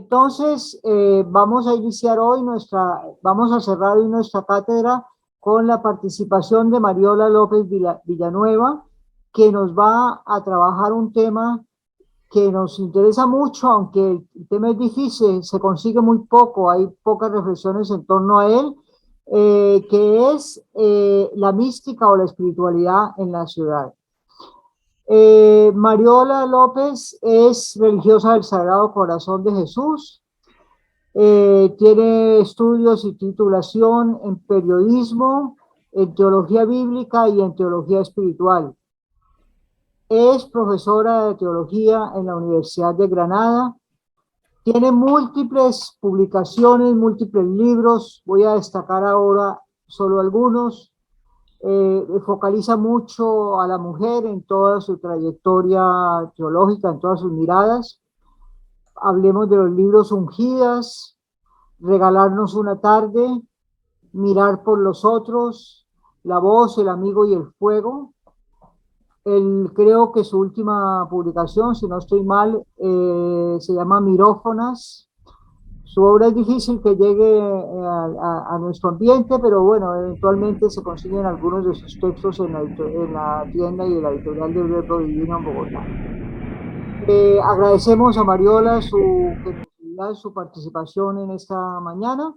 Entonces, vamos a iniciar hoy vamos a cerrar hoy nuestra cátedra con la participación de Mariola López Villanueva, que nos va a trabajar un tema que nos interesa mucho, aunque el tema es difícil, se consigue muy poco, hay pocas reflexiones en torno a él, que es la mística o la espiritualidad en la ciudad. Mariola López es religiosa del Sagrado Corazón de Jesús, tiene estudios y titulación en periodismo, en teología bíblica y en teología espiritual. Es profesora de teología en la Universidad de Granada. Tiene múltiples publicaciones, múltiples libros. Voy a destacar ahora solo algunos. Focaliza mucho a la mujer en toda su trayectoria teológica, en todas sus miradas. Hablemos de los libros Ungidas, Regalarnos una tarde, Mirar por los otros, La voz, el amigo y el fuego. Creo que su última publicación, si no estoy mal, se llama Mirófonas. Su obra es difícil que llegue a nuestro ambiente, pero bueno, eventualmente se consiguen algunos de sus textos en la tienda y en la editorial del Verbo Divino en Bogotá. Agradecemos a Mariola su generosidad, su participación en esta mañana.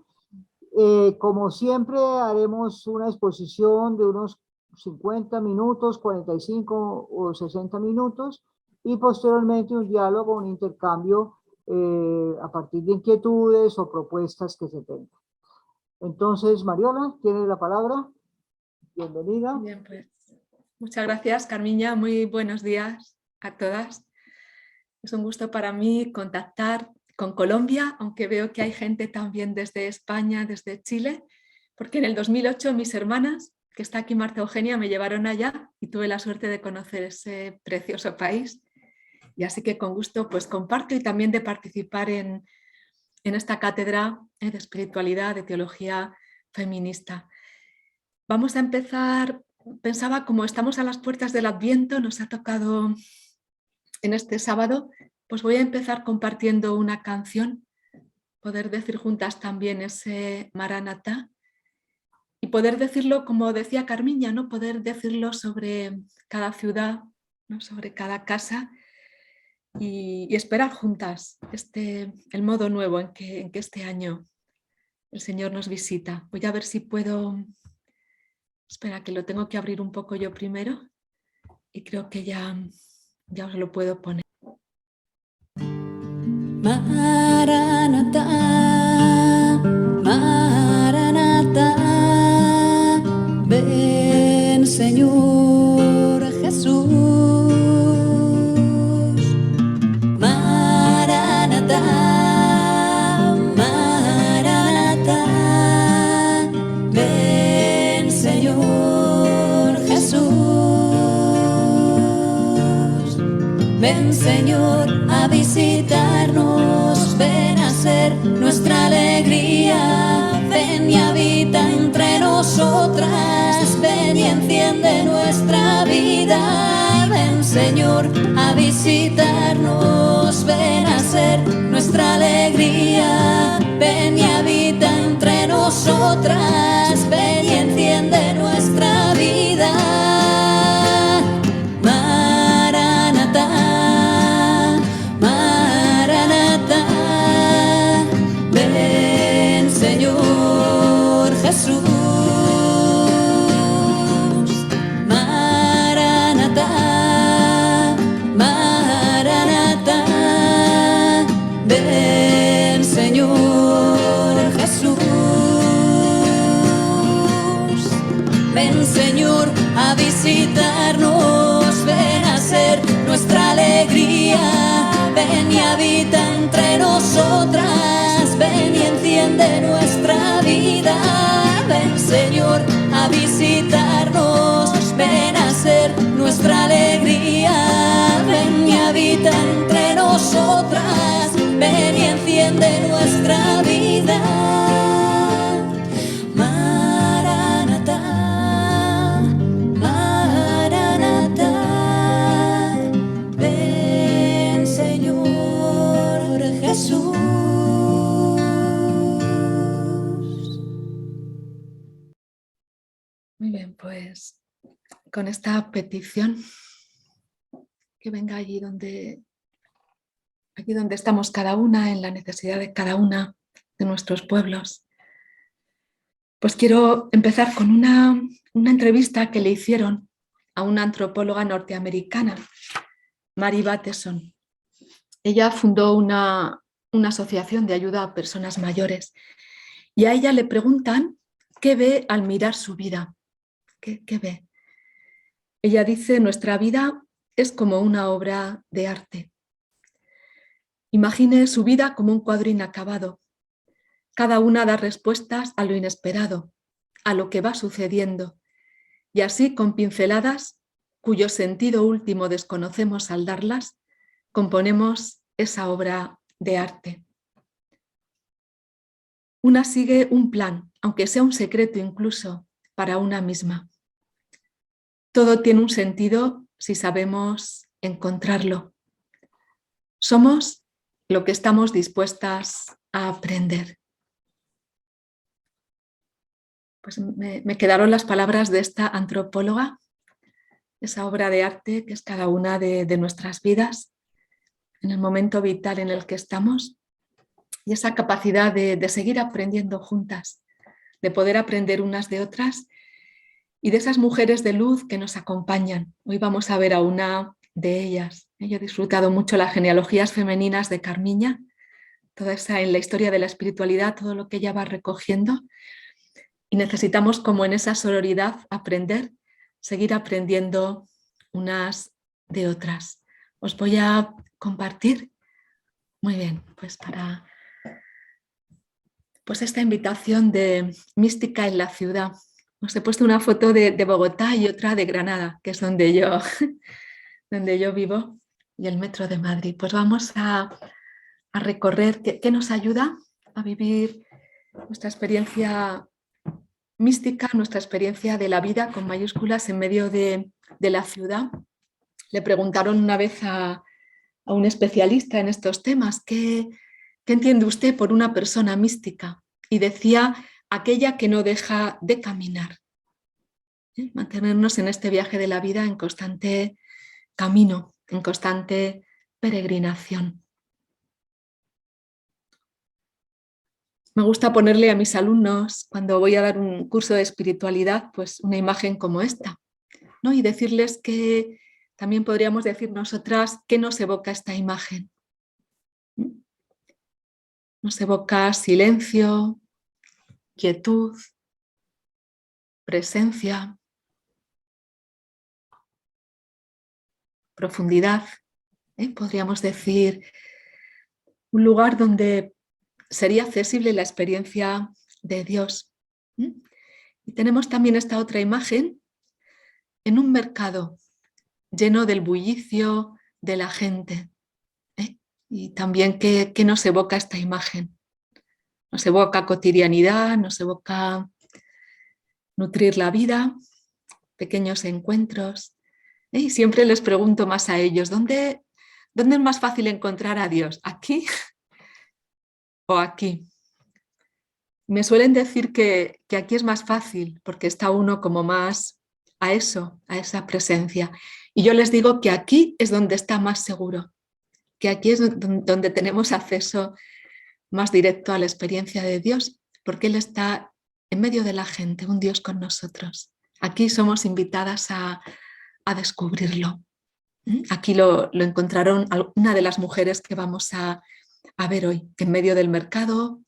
Como siempre, haremos una exposición de unos 50 minutos, 45 o 60 minutos, y posteriormente un diálogo, un intercambio a partir de inquietudes o propuestas que se tengan. Entonces, Mariola, tienes la palabra. Bienvenida. Bien, pues muchas gracias, Carmiña. Muy buenos días a todas. Es un gusto para mí contactar con Colombia, aunque veo que hay gente también desde España, desde Chile, porque en el 2008 mis hermanas, que está aquí Marta Eugenia, me llevaron allá y tuve la suerte de conocer ese precioso país. Y así que con gusto pues comparto y también de participar en esta cátedra de espiritualidad, de teología feminista. Vamos a empezar, pensaba, como estamos a las puertas del Adviento, nos ha tocado en este sábado, pues voy a empezar compartiendo una canción, poder decir juntas también ese Maranatá y poder decirlo, como decía Carmiña, ¿no? Poder decirlo sobre cada ciudad, ¿no? Sobre cada casa y esperar juntas el modo nuevo en que este año el Señor nos visita. Voy a ver si puedo... Espera, que lo tengo que abrir un poco yo primero y creo que ya os lo puedo poner. Maranatá, Maranatá, ven Señor Jesús. Maranatá, Maranatá, ven Señor Jesús. Ven Señor a visitarnos, ven a ser nuestra alegría, ven y habita entre nosotras, ven y enciende nuestra vida. Ven Señor a visitarnos, ven a ser nuestra alegría, ven y habita entre nosotras, ven y enciende nuestra vida. Jesús, Maranatá, Maranatá, ven Señor Jesús. Ven Señor a visitarnos, ven a ser nuestra alegría, ven y habita entre nosotras, ven y enciende nuestra vida. Ven Señor a visitarnos, ven a ser nuestra alegría, ven y habita entre nosotras, ven y enciende nuestra vida. Maranatá, Maranatá, ven Señor Jesús. Muy bien, pues con esta petición, que venga allí donde estamos cada una, en la necesidad de cada una de nuestros pueblos. Pues quiero empezar con una entrevista que le hicieron a una antropóloga norteamericana, Mary Bateson. Ella fundó una asociación de ayuda a personas mayores y a ella le preguntan qué ve al mirar su vida. ¿Qué ve? Ella dice: nuestra vida es como una obra de arte. Imagine su vida como un cuadro inacabado. Cada una da respuestas a lo inesperado, a lo que va sucediendo, y así con pinceladas, cuyo sentido último desconocemos al darlas, componemos esa obra de arte. Una sigue un plan, aunque sea un secreto incluso para una misma. Todo tiene un sentido si sabemos encontrarlo. Somos lo que estamos dispuestas a aprender. Pues me quedaron las palabras de esta antropóloga, esa obra de arte que es cada una de nuestras vidas, en el momento vital en el que estamos, y esa capacidad de seguir aprendiendo juntas, de poder aprender unas de otras y de esas mujeres de luz que nos acompañan. Hoy vamos a ver a una de ellas. Yo he disfrutado mucho las genealogías femeninas de Carmiña, toda esa en la historia de la espiritualidad, todo lo que ella va recogiendo. Y necesitamos, como en esa sororidad, aprender, seguir aprendiendo unas de otras. Os voy a compartir, muy bien, pues para esta invitación de mística en la ciudad. Os he puesto una foto de Bogotá y otra de Granada, que es donde yo vivo, y el metro de Madrid. Pues vamos a recorrer qué nos ayuda a vivir nuestra experiencia mística, nuestra experiencia de la vida con mayúsculas en medio de la ciudad. Le preguntaron una vez a un especialista en estos temas, ¿qué entiende usted por una persona mística? Y decía: aquella que no deja de caminar. Mantenernos en este viaje de la vida en constante camino, en constante peregrinación. Me gusta ponerle a mis alumnos, cuando voy a dar un curso de espiritualidad, pues una imagen como esta, ¿no? Y decirles que también podríamos decir nosotras qué nos evoca esta imagen. Nos evoca silencio, quietud, presencia, profundidad. Podríamos decir un lugar donde sería accesible la experiencia de Dios. Y tenemos también esta otra imagen en un mercado lleno del bullicio de la gente. Y también ¿qué nos evoca esta imagen? Nos evoca cotidianidad, nos evoca nutrir la vida, pequeños encuentros. Y siempre les pregunto más a ellos, ¿dónde es más fácil encontrar a Dios? ¿Aquí o aquí? Me suelen decir que aquí es más fácil porque está uno como más a eso, a esa presencia. Y yo les digo que aquí es donde está más seguro, que aquí es donde tenemos acceso más directo a la experiencia de Dios, porque Él está en medio de la gente, un Dios con nosotros. Aquí somos invitadas a descubrirlo. Aquí lo encontraron una de las mujeres que vamos a ver hoy, en medio del mercado,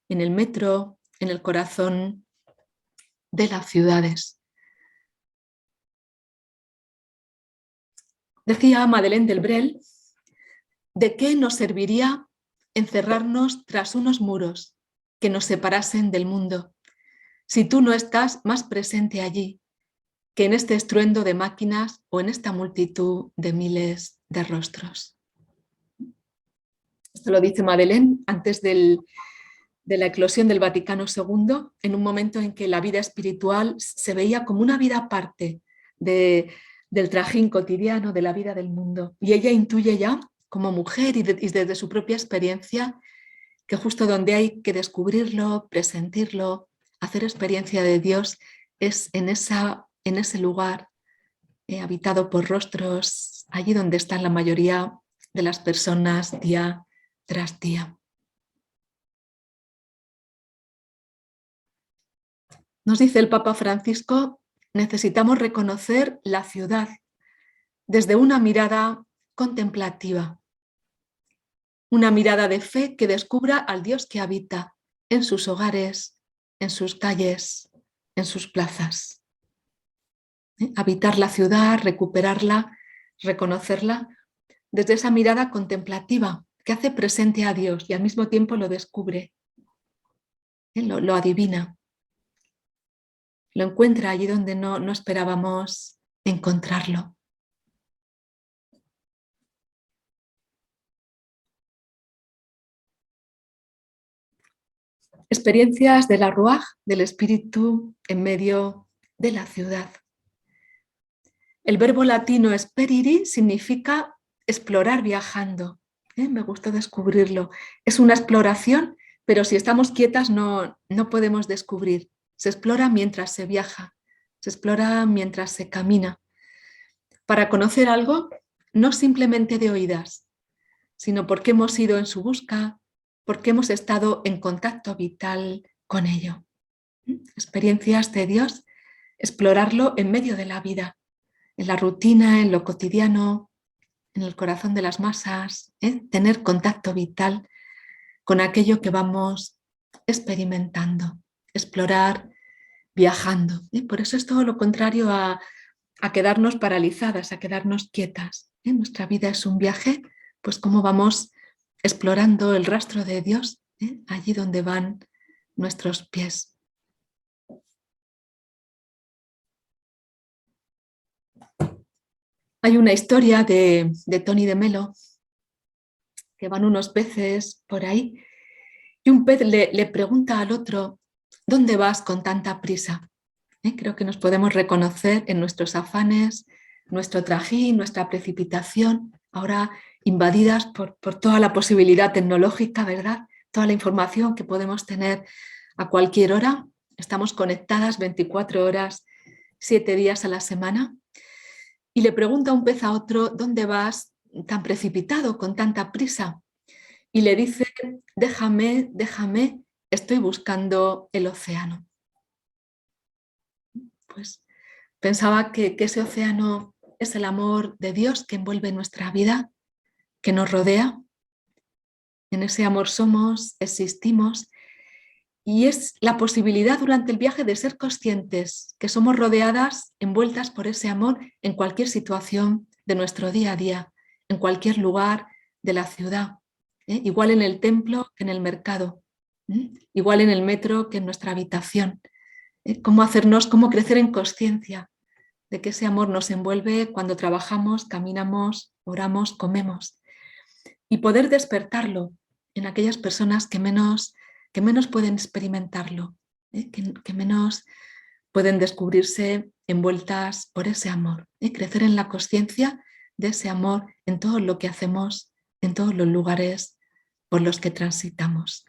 en el metro, en el corazón de las ciudades. Decía Madeleine Delbrel: ¿de qué nos serviría encerrarnos tras unos muros que nos separasen del mundo si tú no estás más presente allí que en este estruendo de máquinas o en esta multitud de miles de rostros? Esto lo dice Madeleine antes de la eclosión del Vaticano II, en un momento en que la vida espiritual se veía como una vida aparte del trajín cotidiano de la vida del mundo. Y ella intuye ya, como mujer y desde su propia experiencia, que justo donde hay que descubrirlo, presentirlo, hacer experiencia de Dios, es en ese lugar habitado por rostros, allí donde están la mayoría de las personas día tras día. Nos dice el Papa Francisco, necesitamos reconocer la ciudad desde una mirada contemplativa, una mirada de fe que descubra al Dios que habita en sus hogares, en sus calles, en sus plazas. Habitar la ciudad, recuperarla, reconocerla desde esa mirada contemplativa que hace presente a Dios y al mismo tiempo lo descubre, lo adivina, lo encuentra allí donde no esperábamos encontrarlo. Experiencias de la Ruaj, del Espíritu en medio de la ciudad. El verbo latino esperiri significa explorar viajando. Me gustó descubrirlo. Es una exploración, pero si estamos quietas no podemos descubrir. Se explora mientras se viaja, se explora mientras se camina. Para conocer algo, no simplemente de oídas, sino porque hemos ido en su busca, porque hemos estado en contacto vital con ello. Experiencias de Dios, explorarlo en medio de la vida, en la rutina, en lo cotidiano, en el corazón de las masas, tener contacto vital con aquello que vamos experimentando, explorar, viajando. Por eso es todo lo contrario a quedarnos paralizadas, a quedarnos quietas. Nuestra vida es un viaje, pues cómo vamos explorando el rastro de Dios, allí donde van nuestros pies. Hay una historia de Tony de Melo, que van unos peces por ahí, y un pez le pregunta al otro, ¿dónde vas con tanta prisa? Creo que nos podemos reconocer en nuestros afanes, nuestro trajín, nuestra precipitación, ahora invadidas por toda la posibilidad tecnológica, ¿verdad? Toda la información que podemos tener a cualquier hora. Estamos conectadas 24 horas, 7 días a la semana. Y le pregunta un pez a otro, ¿dónde vas tan precipitado, con tanta prisa? Y le dice, déjame, déjame, estoy buscando el océano. Pues pensaba que ese océano es el amor de Dios que envuelve nuestra vida, que nos rodea. En ese amor somos, existimos, y es la posibilidad durante el viaje de ser conscientes que somos rodeadas, envueltas por ese amor en cualquier situación de nuestro día a día, en cualquier lugar de la ciudad, igual en el templo que en el mercado, igual en el metro que en nuestra habitación. Cómo crecer en conciencia de que ese amor nos envuelve cuando trabajamos, caminamos, oramos, comemos, y poder despertarlo en aquellas personas que menos pueden experimentarlo, que menos pueden descubrirse envueltas por ese amor, crecer en la conciencia de ese amor en todo lo que hacemos, en todos los lugares por los que transitamos.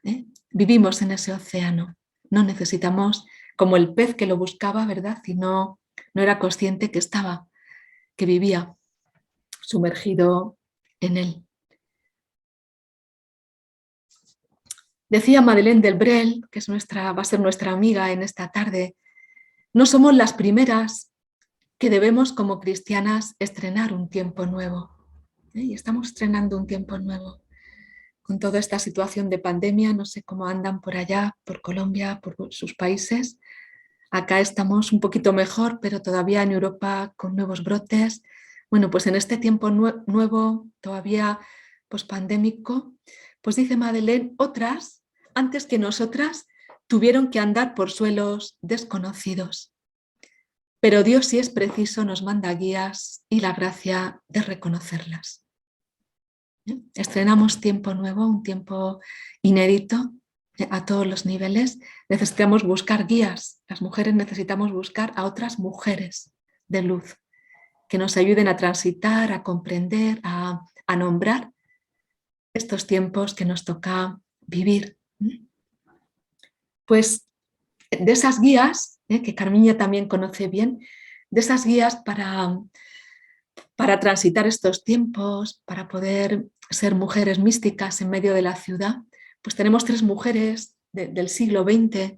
Vivimos en ese océano, no necesitamos, como el pez que lo buscaba, ¿verdad? Y no era consciente que vivía sumergido en él. Decía Madeleine Delbrel, que va a ser nuestra amiga en esta tarde, no somos las primeras que debemos como cristianas estrenar un tiempo nuevo. Y estamos estrenando un tiempo nuevo. Con toda esta situación de pandemia, no sé cómo andan por allá, por Colombia, por sus países. Acá estamos un poquito mejor, pero todavía en Europa con nuevos brotes. Bueno, pues en este tiempo nuevo, todavía pospandémico, pues dice Madeleine, otras, antes que nosotras, tuvieron que andar por suelos desconocidos. Pero Dios, si es preciso, nos manda guías y la gracia de reconocerlas. Estrenamos tiempo nuevo, un tiempo inédito a todos los niveles. Necesitamos buscar guías. Las mujeres necesitamos buscar a otras mujeres de luz que nos ayuden a transitar, a comprender, a nombrar estos tiempos que nos toca vivir. Pues de esas guías que Carmiña también conoce bien, de esas guías para transitar estos tiempos, para poder ser mujeres místicas en medio de la ciudad. Pues tenemos 3 mujeres del siglo XX.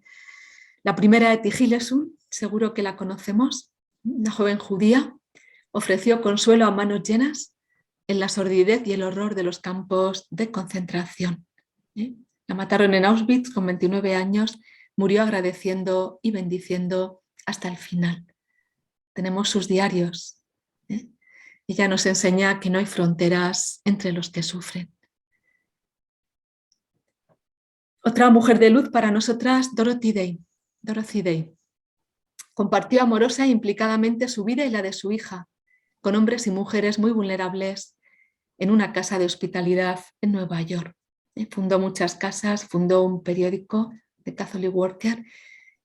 La primera, Eti Gilesum, seguro que la conocemos, una joven judía, ofreció consuelo a manos llenas en la sordidez y el horror de los campos de concentración. La mataron en Auschwitz con 29 años, murió agradeciendo y bendiciendo hasta el final. Tenemos sus diarios. Ella nos enseña que no hay fronteras entre los que sufren. Otra mujer de luz para nosotras, Dorothy Day. Compartió amorosa e implicadamente su vida y la de su hija, con hombres y mujeres muy vulnerables en una casa de hospitalidad en Nueva York. Fundó muchas casas, fundó un periódico, The Catholic Worker,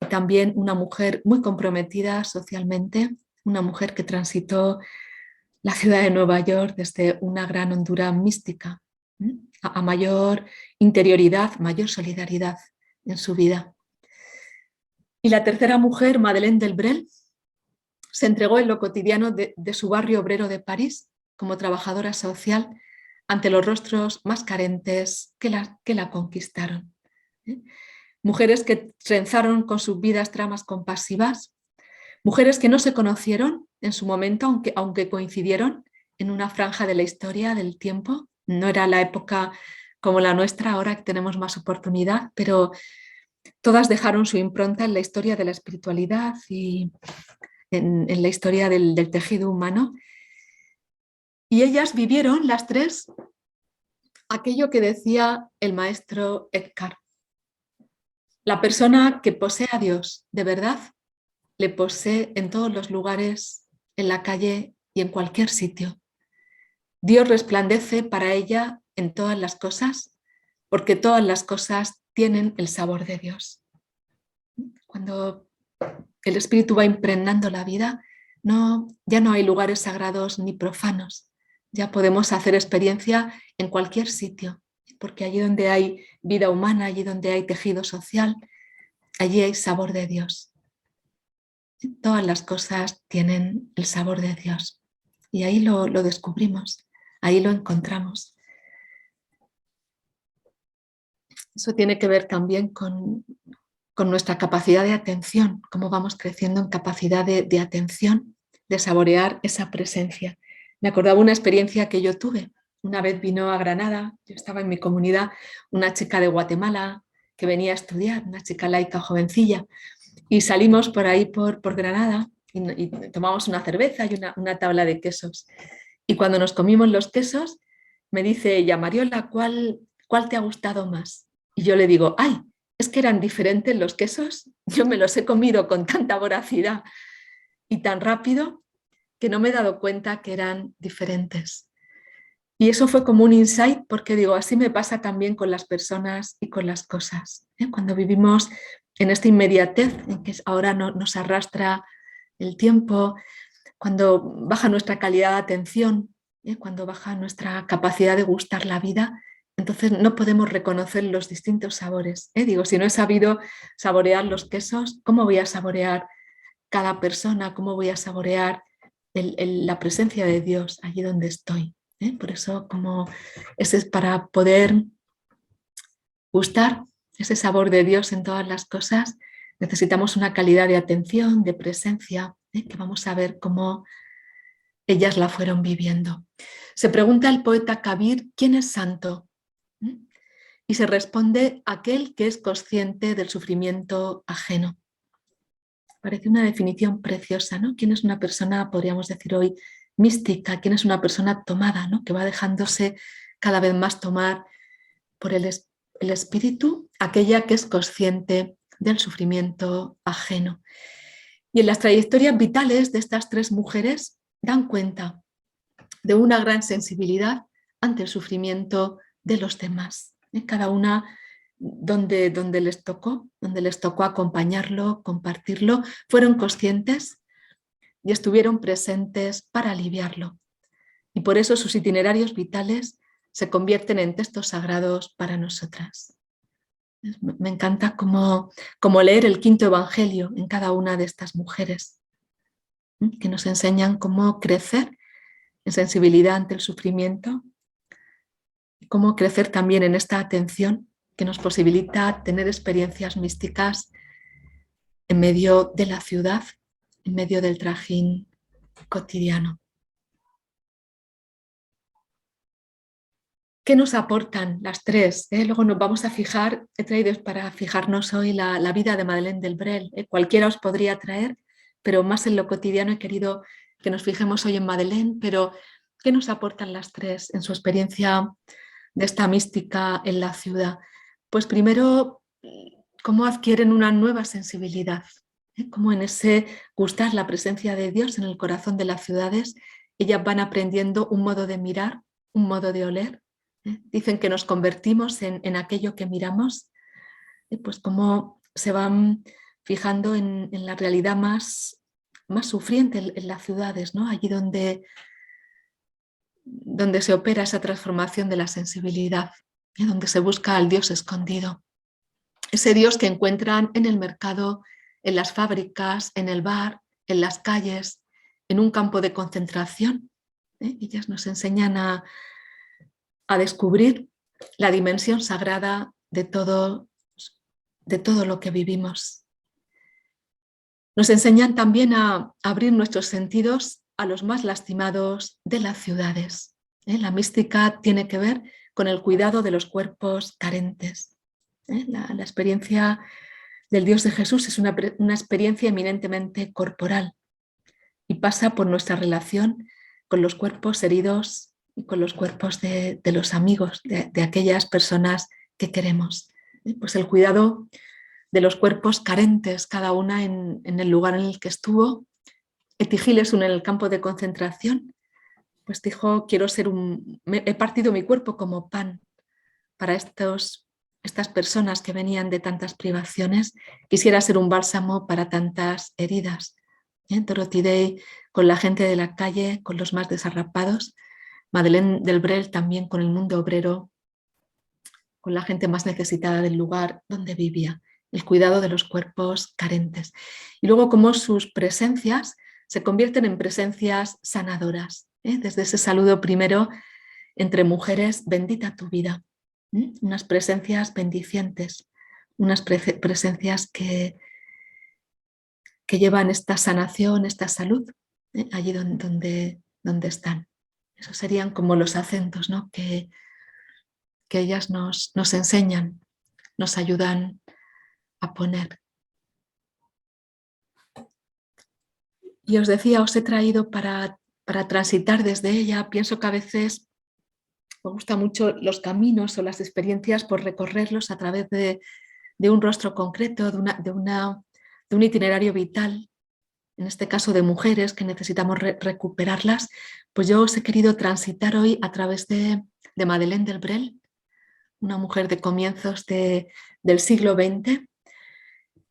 y también una mujer muy comprometida socialmente, una mujer que transitó la ciudad de Nueva York desde una gran hondura mística a mayor interioridad, mayor solidaridad en su vida. Y la tercera mujer, Madeleine Delbrel, se entregó en lo cotidiano de su barrio obrero de París como trabajadora social ante los rostros más carentes que la conquistaron. Mujeres que trenzaron con sus vidas tramas compasivas, mujeres que no se conocieron en su momento, aunque coincidieron en una franja de la historia, del tiempo. No era la época como la nuestra, ahora que tenemos más oportunidad, pero todas dejaron su impronta en la historia de la espiritualidad y en la historia del tejido humano. Y ellas vivieron, las 3, aquello que decía el maestro Eckhart. La persona que posee a Dios de verdad le posee en todos los lugares, en la calle y en cualquier sitio. Dios resplandece para ella en todas las cosas, porque todas las cosas tienen el sabor de Dios. Cuando el Espíritu va impregnando la vida, ya no hay lugares sagrados ni profanos. Ya podemos hacer experiencia en cualquier sitio, porque allí donde hay vida humana, allí donde hay tejido social, allí hay sabor de Dios. Todas las cosas tienen el sabor de Dios y ahí lo descubrimos, ahí lo encontramos. Eso tiene que ver también con nuestra capacidad de atención, cómo vamos creciendo en capacidad de atención, de saborear esa presencia. Me acordaba una experiencia que yo tuve. Una vez vino a Granada, yo estaba en mi comunidad, una chica de Guatemala que venía a estudiar, una chica laica jovencilla, y salimos por ahí por Granada y tomamos una cerveza y una tabla de quesos. Y cuando nos comimos los quesos, me dice ella, Mariola, ¿cuál te ha gustado más? Y yo le digo, ¡ay! Es que eran diferentes los quesos, yo me los he comido con tanta voracidad y tan rápido que no me he dado cuenta que eran diferentes. Y eso fue como un insight porque digo, así me pasa también con las personas y con las cosas. Cuando vivimos en esta inmediatez en que ahora nos arrastra el tiempo, cuando baja nuestra calidad de atención, cuando baja nuestra capacidad de gustar la vida, entonces no podemos reconocer los distintos sabores. Digo, si no he sabido saborear los quesos, ¿cómo voy a saborear cada persona? ¿Cómo voy a saborear la presencia de Dios allí donde estoy? Por eso, como ese es para poder gustar ese sabor de Dios en todas las cosas, necesitamos una calidad de atención, de presencia, que vamos a ver cómo ellas la fueron viviendo. Se pregunta el poeta Kabir, ¿quién es santo? Y se responde aquel que es consciente del sufrimiento ajeno. Parece una definición preciosa, ¿no? ¿Quién es una persona, podríamos decir hoy, mística? ¿Quién es una persona tomada, ¿no? Que va dejándose cada vez más tomar por el espíritu? Aquella que es consciente del sufrimiento ajeno. Y en las trayectorias vitales de estas 3 mujeres dan cuenta de una gran sensibilidad ante el sufrimiento de los demás. Cada una donde les tocó acompañarlo, compartirlo, fueron conscientes y estuvieron presentes para aliviarlo. Y por eso sus itinerarios vitales se convierten en textos sagrados para nosotras. Me encanta como leer el quinto evangelio en cada una de estas mujeres, que nos enseñan cómo crecer en sensibilidad ante el sufrimiento y cómo crecer también en esta atención que nos posibilita tener experiencias místicas en medio de la ciudad, en medio del trajín cotidiano. ¿Qué nos aportan las tres? Luego nos vamos a fijar, he traído para fijarnos hoy la vida de Madeleine Delbrel. Cualquiera os podría traer, pero más en lo cotidiano he querido que nos fijemos hoy en Madeleine, pero ¿qué nos aportan las tres en su experiencia de esta mística en la ciudad? Pues primero, cómo adquieren una nueva sensibilidad, cómo en ese gustar la presencia de Dios en el corazón de las ciudades, ellas van aprendiendo un modo de mirar, un modo de oler. Dicen que nos convertimos en aquello que miramos, pues cómo se van fijando en la realidad más sufriente en las ciudades, ¿no? Allí donde se opera esa transformación de la sensibilidad, donde se busca al Dios escondido. Ese Dios que encuentran en el mercado, en las fábricas, en el bar, en las calles, en un campo de concentración. Ellas nos enseñan a descubrir la dimensión sagrada de todo lo que vivimos. Nos enseñan también a abrir nuestros sentidos a los más lastimados de las ciudades. La mística tiene que ver con el cuidado de los cuerpos carentes. La experiencia del Dios de Jesús es una experiencia eminentemente corporal y pasa por nuestra relación con los cuerpos heridos y con los cuerpos de los amigos, de aquellas personas que queremos. Pues el cuidado de los cuerpos carentes, cada una en el lugar en el que estuvo. Etigilesun, en el campo de concentración, pues dijo, he partido mi cuerpo como pan para estas personas que venían de tantas privaciones, quisiera ser un bálsamo para tantas heridas. Dorothy Day con la gente de la calle, con los más desarrapados, Madeleine Delbrel también con el mundo obrero, con la gente más necesitada del lugar donde vivía, el cuidado de los cuerpos carentes. Y luego cómo sus presencias se convierten en presencias sanadoras, desde ese saludo primero entre mujeres, bendita tu vida, unas presencias bendicientes, unas presencias que llevan esta sanación, esta salud, allí donde están. Esos serían como los acentos, ¿no? que ellas nos enseñan, nos ayudan a poner. Y os decía, os he traído para transitar desde ella. Pienso que a veces me gustan mucho los caminos o las experiencias por recorrerlos a través de un rostro concreto, de un itinerario vital, en este caso de mujeres que necesitamos recuperarlas. Pues yo os he querido transitar hoy a través de Madeleine Delbrel, una mujer de comienzos del siglo XX,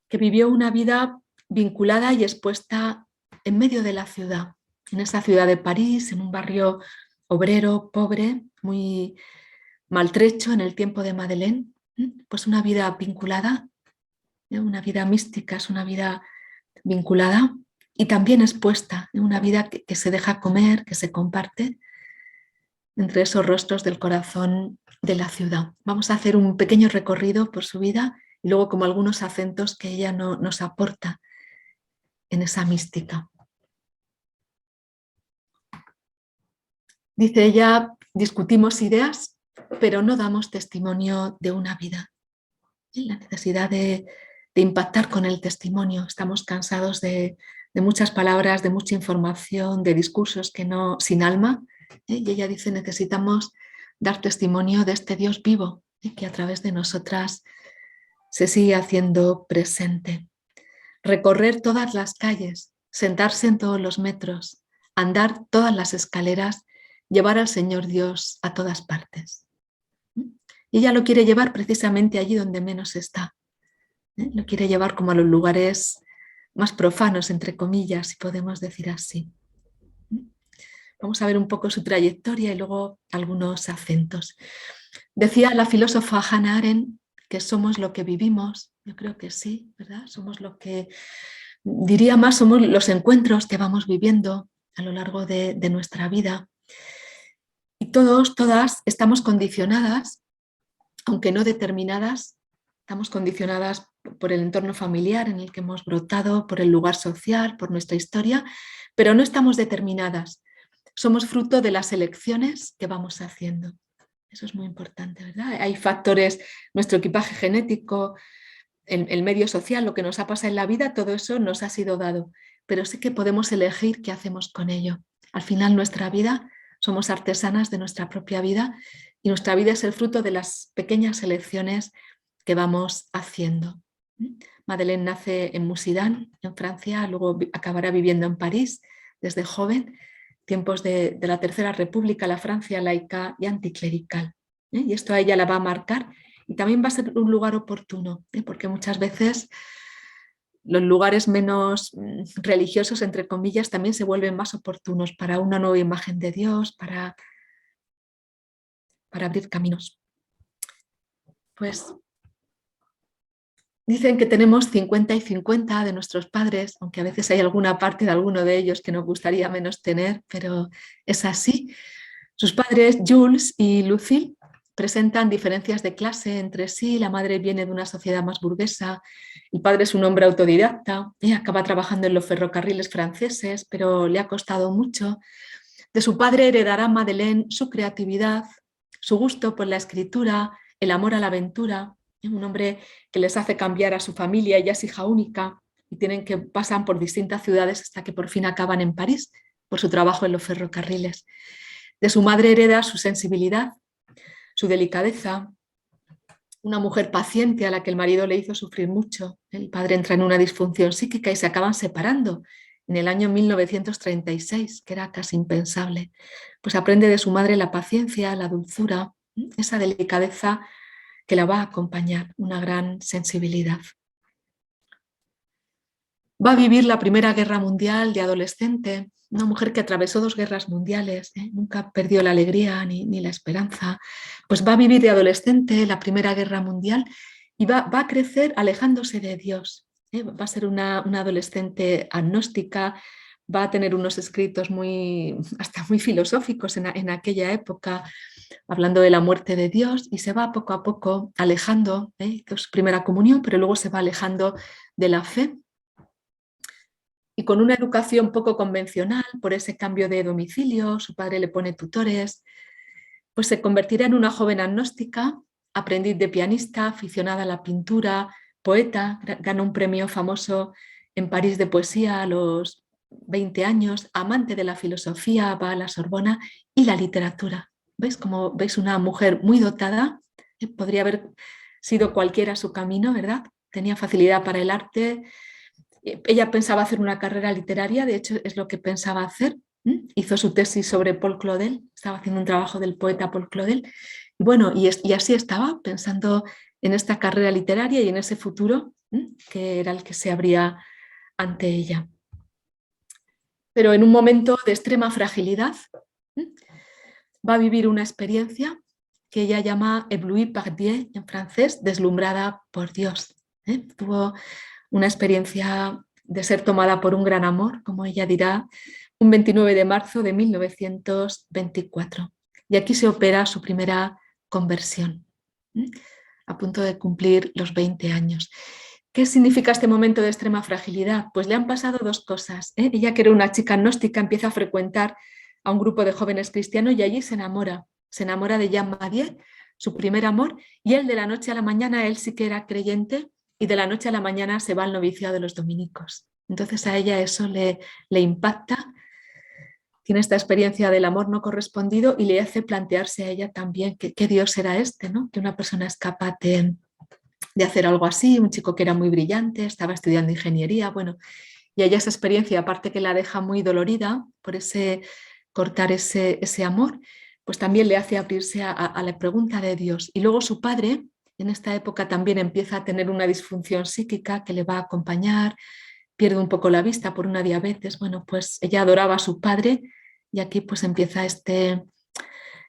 que vivió una vida vinculada y expuesta en medio de la ciudad, en esa ciudad de París, en un barrio obrero, pobre, muy maltrecho en el tiempo de Madeleine. Pues una vida vinculada, una vida mística, es una vida vinculada y también expuesta, una vida que se deja comer, que se comparte entre esos rostros del corazón de la ciudad. Vamos a hacer un pequeño recorrido por su vida y luego como algunos acentos que ella nos aporta en esa mística. Dice ella, discutimos ideas, pero no damos testimonio de una vida. La necesidad de impactar con el testimonio. Estamos cansados de muchas palabras, de mucha información, de discursos sin alma. Y ella dice, necesitamos dar testimonio de este Dios vivo, que a través de nosotras se sigue haciendo presente. Recorrer todas las calles, sentarse en todos los metros, andar todas las escaleras, llevar al Señor Dios a todas partes. Y ella lo quiere llevar precisamente allí donde menos está. Lo quiere llevar como a los lugares más profanos, entre comillas, si podemos decir así. Vamos a ver un poco su trayectoria y luego algunos acentos. Decía la filósofa Hannah Arendt que somos lo que vivimos. Yo creo que sí, ¿verdad? Somos lo que, diría más, somos los encuentros que vamos viviendo a lo largo de nuestra vida. Y todos, todas estamos condicionadas, aunque no determinadas, estamos condicionadas por el entorno familiar en el que hemos brotado, por el lugar social, por nuestra historia, pero no estamos determinadas. Somos fruto de las elecciones que vamos haciendo. Eso es muy importante, ¿verdad? Hay factores, nuestro equipaje genético, el medio social, lo que nos ha pasado en la vida, todo eso nos ha sido dado, pero sí que podemos elegir qué hacemos con ello. Al final nuestra vida, somos artesanas de nuestra propia vida y nuestra vida es el fruto de las pequeñas elecciones que vamos haciendo. Madeleine nace en Musidán, en Francia, luego acabará viviendo en París desde joven, tiempos de la Tercera República, la Francia laica y anticlerical. Y esto a ella la va a marcar y también va a ser un lugar oportuno, porque muchas veces los lugares menos religiosos, entre comillas, también se vuelven más oportunos para una nueva imagen de Dios, para abrir caminos. Pues dicen que tenemos 50 y 50 de nuestros padres, aunque a veces hay alguna parte de alguno de ellos que nos gustaría menos tener, pero es así. Sus padres, Jules y Lucille, presentan diferencias de clase entre sí. La madre viene de una sociedad más burguesa, el padre es un hombre autodidacta, acaba trabajando en los ferrocarriles franceses, pero le ha costado mucho. De su padre heredará Madeleine su creatividad, su gusto por la escritura, el amor a la aventura, un hombre que les hace cambiar a su familia. Ella es hija única y pasan por distintas ciudades hasta que por fin acaban en París por su trabajo en los ferrocarriles. De su madre hereda su sensibilidad, su delicadeza, una mujer paciente a la que el marido le hizo sufrir mucho. El padre entra en una disfunción psíquica y se acaban separando en el año 1936, que era casi impensable. Pues aprende de su madre la paciencia, la dulzura, esa delicadeza que la va a acompañar, una gran sensibilidad. Va a vivir la Primera Guerra Mundial de adolescente, una mujer que atravesó 2 guerras mundiales, nunca perdió la alegría ni la esperanza. Pues va a vivir de adolescente la Primera Guerra Mundial y va a crecer alejándose de Dios. Va a ser una adolescente agnóstica, va a tener unos escritos hasta muy filosóficos en aquella época, hablando de la muerte de Dios, y se va poco a poco alejando, de su primera comunión, pero luego se va alejando de la fe. Y con una educación poco convencional, por ese cambio de domicilio, su padre le pone tutores, pues se convertirá en una joven agnóstica, aprendiz de pianista, aficionada a la pintura, poeta, gana un premio famoso en París de poesía a los 20 años, amante de la filosofía, va a la Sorbona y la literatura. ¿Veis? Como veis, una mujer muy dotada, podría haber sido cualquiera su camino, ¿verdad? Tenía facilidad para el arte. Ella pensaba hacer una carrera literaria, de hecho es lo que pensaba hacer. Hizo su tesis sobre Paul Claudel, estaba haciendo un trabajo del poeta Paul Claudel. Y bueno, y así estaba pensando en esta carrera literaria y en ese futuro que era el que se abría ante ella. Pero en un momento de extrema fragilidad va a vivir una experiencia que ella llama ébloui par Dieu en francés, deslumbrada por Dios. Tuvo una experiencia de ser tomada por un gran amor, como ella dirá, un 29 de marzo de 1924. Y aquí se opera su primera conversión, a punto de cumplir los 20 años. ¿Qué significa este momento de extrema fragilidad? Pues le han pasado 2 cosas. Ella, que era una chica gnóstica, empieza a frecuentar a un grupo de jóvenes cristianos y allí se enamora de Jean Madier, su primer amor, y él de la noche a la mañana, él sí que era creyente, y de la noche a la mañana se va al noviciado de los dominicos. Entonces a ella eso le impacta, tiene esta experiencia del amor no correspondido y le hace plantearse a ella también qué Dios era este, ¿no? Que una persona es capaz de hacer algo así, un chico que era muy brillante, estaba estudiando ingeniería, bueno, y a ella esa experiencia, aparte que la deja muy dolorida por cortar ese amor, pues también le hace abrirse a la pregunta de Dios. Y luego su padre, en esta época, también empieza a tener una disfunción psíquica que le va a acompañar, pierde un poco la vista por una diabetes. Bueno, pues ella adoraba a su padre y aquí pues empieza este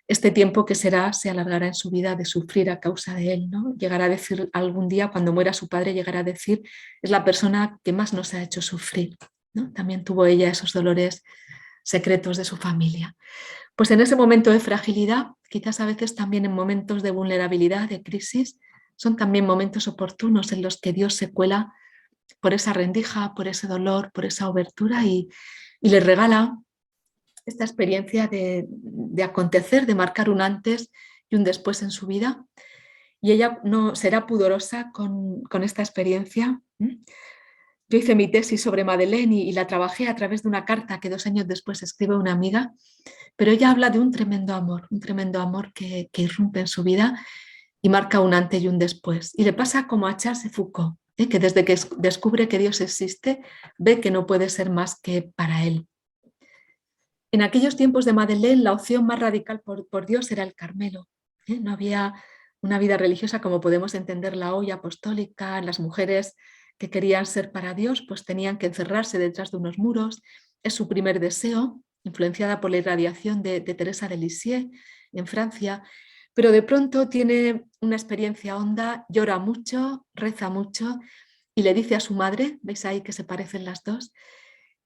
este tiempo que será se alargará en su vida de sufrir a causa de él, ¿no? Llegará a decir algún día, cuando muera su padre, llegará a decir, es la persona que más nos ha hecho sufrir, ¿no? También tuvo ella esos dolores secretos de su familia. Pues en ese momento de fragilidad, quizás a veces también en momentos de vulnerabilidad, de crisis, son también momentos oportunos en los que Dios se cuela por esa rendija, por ese dolor, por esa obertura y le regala esta experiencia de acontecer, de marcar un antes y un después en su vida. Y ella no será pudorosa con esta experiencia. Yo hice mi tesis sobre Madeleine y la trabajé a través de una carta que 2 años después escribe una amiga, pero ella habla de un tremendo amor que irrumpe en su vida y marca un antes y un después. Y le pasa como a Charles de Foucault, que desde que descubre que Dios existe, ve que no puede ser más que para él. En aquellos tiempos de Madeleine, la opción más radical por Dios era el Carmelo. No había una vida religiosa como podemos entenderla hoy, apostólica. Las mujeres que querían ser para Dios pues tenían que encerrarse detrás de unos muros. Es su primer deseo, influenciada por la irradiación de Teresa de Lisieux en Francia, pero de pronto tiene una experiencia honda, llora mucho, reza mucho y le dice a su madre, veis ahí que se parecen las dos,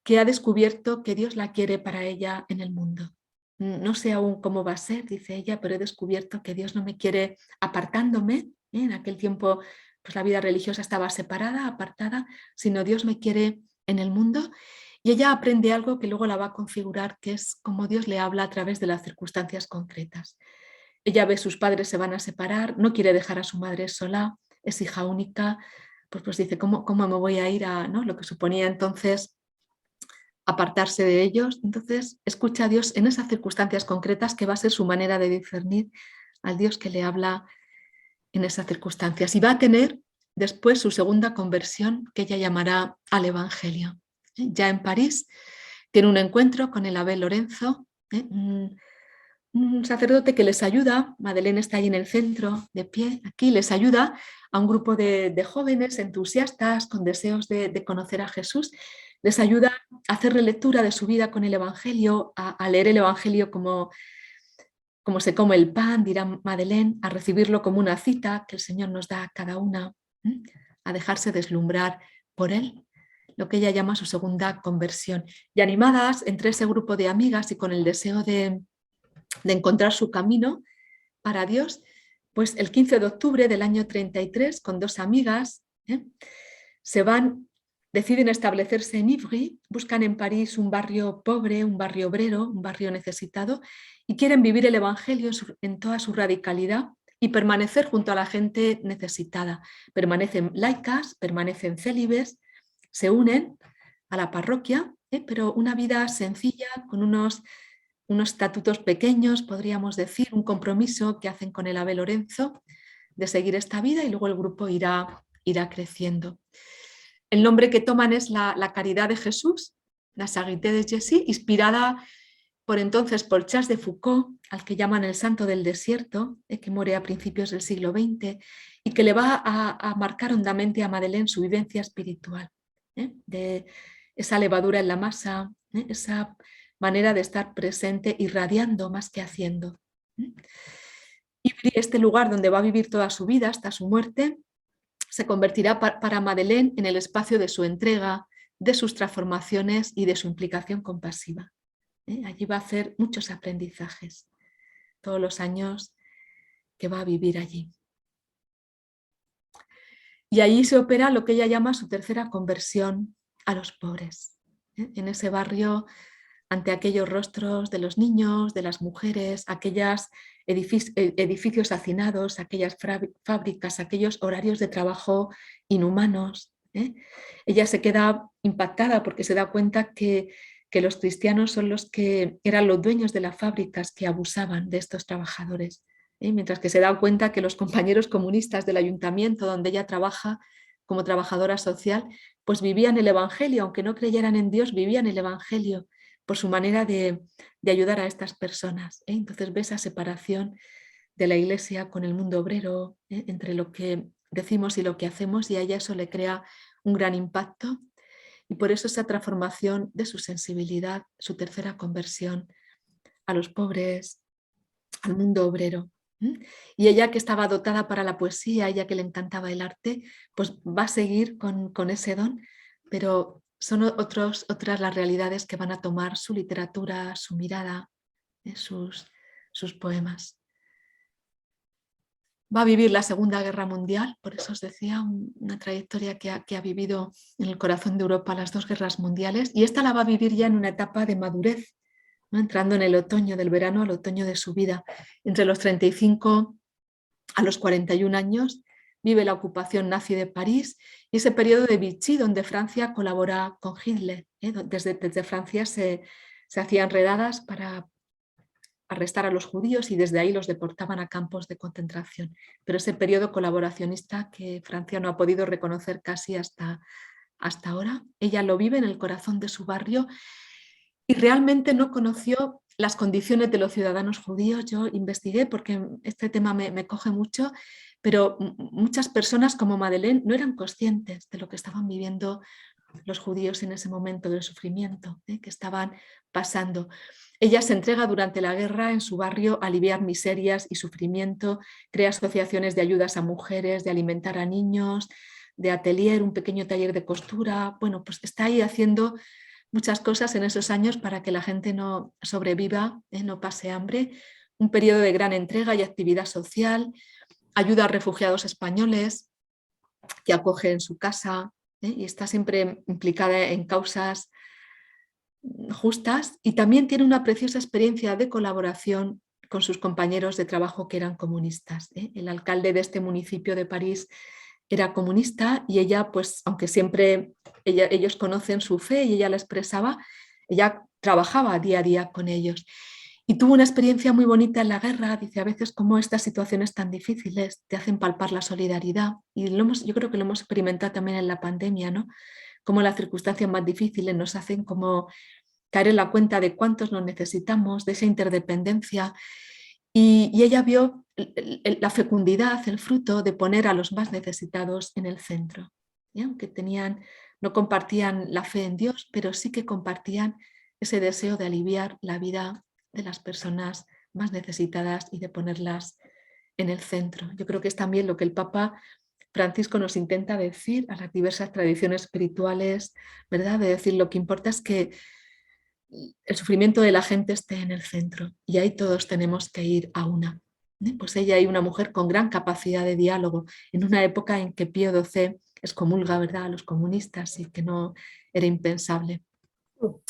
que ha descubierto que Dios la quiere para ella en el mundo. No sé aún cómo va a ser, dice ella, pero he descubierto que Dios no me quiere apartándome. En aquel tiempo pues la vida religiosa estaba separada, apartada, sino Dios me quiere en el mundo. Y ella aprende algo que luego la va a configurar, que es cómo Dios le habla a través de las circunstancias concretas. Ella ve sus padres se van a separar, no quiere dejar a su madre sola, es hija única, pues dice, ¿cómo me voy a ir a ¿no? lo que suponía entonces apartarse de ellos? Entonces escucha a Dios en esas circunstancias concretas que va a ser su manera de discernir al Dios que le habla en esas circunstancias. Y va a tener después su segunda conversión que ella llamará al Evangelio. Ya en París tiene un encuentro con el abbé Lorenzo, un sacerdote que les ayuda. Madeleine está ahí en el centro, de pie, aquí les ayuda a un grupo de jóvenes entusiastas con deseos de conocer a Jesús. Les ayuda a hacer relectura de su vida con el Evangelio, a leer el Evangelio como se come el pan, dirá Madeleine, a recibirlo como una cita que el Señor nos da a cada una, a dejarse deslumbrar por él, lo que ella llama su segunda conversión. Y animadas entre ese grupo de amigas y con el deseo de encontrar su camino para Dios, pues el 15 de octubre del año 33, con 2 amigas, deciden establecerse en Ivry, buscan en París un barrio pobre, un barrio obrero, un barrio necesitado, y quieren vivir el Evangelio en toda su radicalidad y permanecer junto a la gente necesitada. Permanecen laicas, permanecen célibes, se unen a la parroquia, pero una vida sencilla, con unos estatutos pequeños, podríamos decir, un compromiso que hacen con el abbé Lorenzo de seguir esta vida, y luego el grupo irá creciendo. El nombre que toman es la Caridad de Jesús, la Charité de Jésus, inspirada por entonces por Charles de Foucault, al que llaman el santo del desierto, que muere a principios del siglo XX, y que le va a marcar hondamente a Madeleine su vivencia espiritual, de esa levadura en la masa, esa manera de estar presente, irradiando más que haciendo. Y este lugar donde va a vivir toda su vida hasta su muerte se convertirá para Madeleine en el espacio de su entrega, de sus transformaciones y de su implicación compasiva. Allí va a hacer muchos aprendizajes, todos los años que va a vivir allí. Y allí se opera lo que ella llama su tercera conversión a los pobres. En ese barrio, ante aquellos rostros de los niños, de las mujeres, aquellos edificios hacinados, aquellas fábricas, aquellos horarios de trabajo inhumanos. Ella se queda impactada porque se da cuenta que los cristianos son los que eran los dueños de las fábricas que abusaban de estos trabajadores. Mientras que se da cuenta que los compañeros comunistas del ayuntamiento donde ella trabaja como trabajadora social, pues vivían el Evangelio, aunque no creyeran en Dios, vivían el Evangelio por su manera de ayudar a estas personas. Entonces ve esa separación de la Iglesia con el mundo obrero, entre lo que decimos y lo que hacemos, y a ella eso le crea un gran impacto, y por eso esa transformación de su sensibilidad, su tercera conversión a los pobres, al mundo obrero. Y ella, que estaba dotada para la poesía, ella que le encantaba el arte, pues va a seguir con ese don, pero son otras las realidades que van a tomar su literatura, su mirada, sus poemas. Va a vivir la Segunda Guerra Mundial, por eso os decía, una trayectoria que ha vivido en el corazón de Europa las dos guerras mundiales, y esta la va a vivir ya en una etapa de madurez, ¿no? Entrando en el otoño, del verano al otoño de su vida. Entre los 35 a los 41 años vive la ocupación nazi de París y ese periodo de Vichy, donde Francia colabora con Hitler. Desde Francia se hacían redadas para arrestar a los judíos y desde ahí los deportaban a campos de concentración. Pero ese periodo colaboracionista que Francia no ha podido reconocer casi hasta ahora, ella lo vive en el corazón de su barrio y realmente no conoció las condiciones de los ciudadanos judíos. Yo investigué porque este tema me coge mucho, pero muchas personas como Madeleine no eran conscientes de lo que estaban viviendo los judíos en ese momento del sufrimiento que estaban pasando. Ella se entrega durante la guerra en su barrio a aliviar miserias y sufrimiento, crea asociaciones de ayudas a mujeres, de alimentar a niños, de atelier, un pequeño taller de costura. Bueno, pues está ahí haciendo muchas cosas en esos años para que la gente no sobreviva, no pase hambre. Un periodo de gran entrega y actividad social, ayuda a refugiados españoles que acoge en su casa, y está siempre implicada en causas justas, y también tiene una preciosa experiencia de colaboración con sus compañeros de trabajo que eran comunistas. El alcalde de este municipio de París era comunista y ella, pues aunque siempre ellos conocen su fe y ella la expresaba, ella trabajaba día a día con ellos. Y tuvo una experiencia muy bonita en la guerra. Dice, a veces como estas situaciones tan difíciles te hacen palpar la solidaridad. Y yo creo que lo hemos experimentado también en la pandemia, ¿no? Como las circunstancias más difíciles nos hacen como caer en la cuenta de cuántos nos necesitamos, de esa interdependencia. Y ella vio la fecundidad, el fruto de poner a los más necesitados en el centro. ¿Sí? Aunque no compartían la fe en Dios, pero sí que compartían ese deseo de aliviar la vida de las personas más necesitadas y de ponerlas en el centro. Yo creo que es también lo que el Papa Francisco nos intenta decir a las diversas tradiciones espirituales, ¿verdad? De decir, lo que importa es que el sufrimiento de la gente esté en el centro y ahí todos tenemos que ir a una. Pues ella hay una mujer con gran capacidad de diálogo en una época en que Pío XII excomulga, ¿verdad?, a los comunistas y que no era impensable. Bueno,